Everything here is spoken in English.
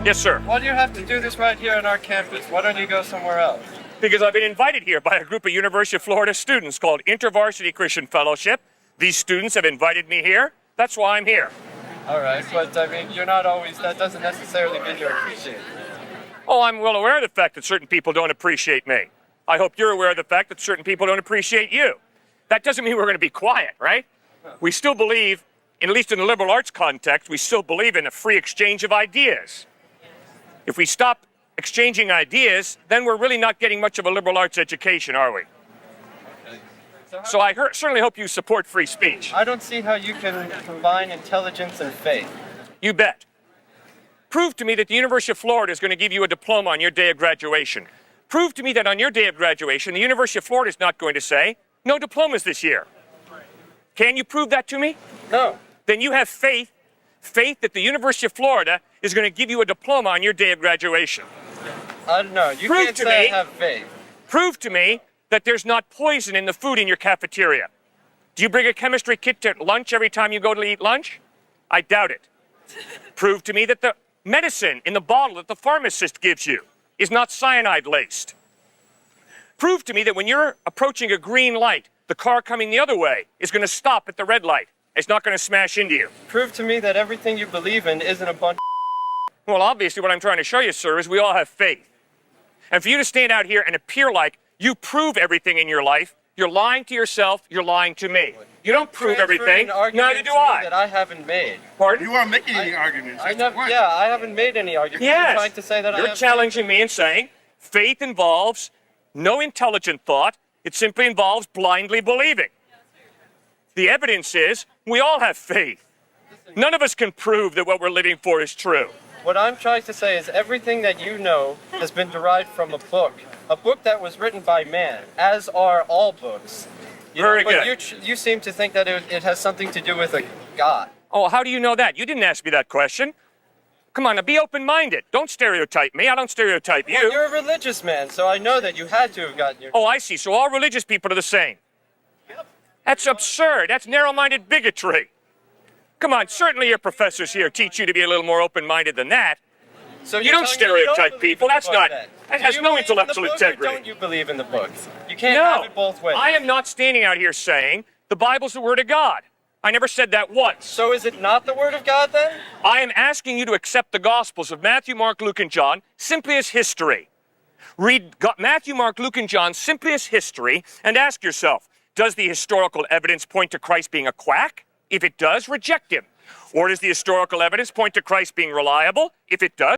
Yes, sir. Why do you have to do this right here on our campus? Why don't you go somewhere else? Because I've been invited here by a group of University of Florida students called InterVarsity Christian Fellowship. These students have invited me here. That's why I'm here. All right, but I mean, you're not always, that doesn't necessarily mean you're appreciated. Oh, I'm well aware of the fact that certain people don't appreciate me. I hope you're aware of the fact that certain people don't appreciate you. That doesn't mean we're going to be quiet, right? We still believe, at least in the liberal arts context, we still believe in a free exchange of ideas. If we stop exchanging ideas, then we're really not getting much of a liberal arts education, are we? So I certainly hope you support free speech. I don't see how you can combine intelligence and faith. You bet. Prove to me that the University of Florida is going to give you a diploma on your day of graduation. Prove to me that on your day of graduation, the University of Florida is not going to say, no diplomas this year. Can you prove that to me? No. Then you have faith that the University of Florida is going to give you a diploma on your day of graduation. I don't know. You Prove can't to say me- I have faith. Prove to me that there's not poison in the food in your cafeteria. Do you bring a chemistry kit to lunch every time you go to eat lunch? I doubt it. Prove to me that the medicine in the bottle that the pharmacist gives you is not cyanide-laced. Prove to me that when you're approaching a green light, the car coming the other way is going to stop at the red light. It's not going to smash into you. Prove to me that everything you believe in isn't a bunch of Well, obviously, what I'm trying to show you, sir, is we all have faith. And for you to stand out here and appear like you prove everything in your life, you're lying to yourself, you're lying to me. You don't prove everything, neither do that I. I haven't made. Pardon? You aren't making any arguments. I That's the never, point. yeah, I haven't made any argument. Yes. You're trying to say that I You're have challenging me and saying faith involves no intelligent thought. It simply involves blindly believing. The evidence is we all have faith. None of us can prove that what we're living for is true. What I'm trying to say is everything that you know has been derived from a book that was written by man, as are all books. Very but good. You seem to think that it has something to do with a God. Oh, how do you know that? You didn't ask me that question. Come on, now be open-minded. Don't stereotype me. I don't stereotype you. Well, you're a religious man, so I know that you had to have gotten your... Oh, I see. So all religious people are the same. That's absurd. That's narrow-minded bigotry. Come on, certainly your professors here teach you to be a little more open-minded than that. So You don't stereotype people. That's not... That has no intellectual Or integrity. don't you believe in the books? You can't No. have it both ways. I am not standing out here saying the Bible's the Word of God. I never said that once. So is it not the Word of God then? I am asking you to accept the Gospels of Matthew, Mark, Luke, and John simply as history. Read Matthew, Mark, Luke, and John simply as history and ask yourself, does the historical evidence point to Christ being a quack? If it does, reject him. Or does the historical evidence point to Christ being reliable? If it does,